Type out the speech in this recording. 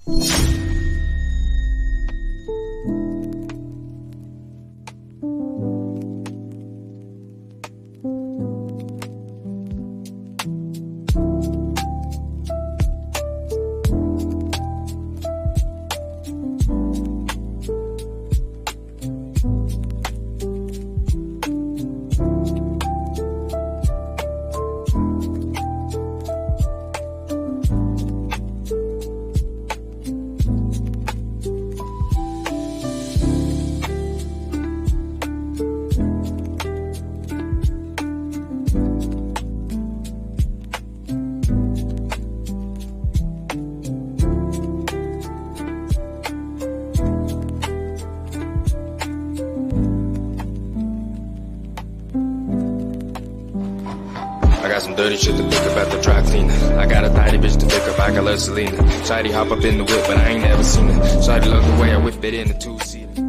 I got some dirty shit to pick up at the dry cleaner. I got a tidy bitch to pick up, I got love Selena. Shawty hop up in the whip, but I ain't never seen her. Shawty love the way I whip it in the two-seater.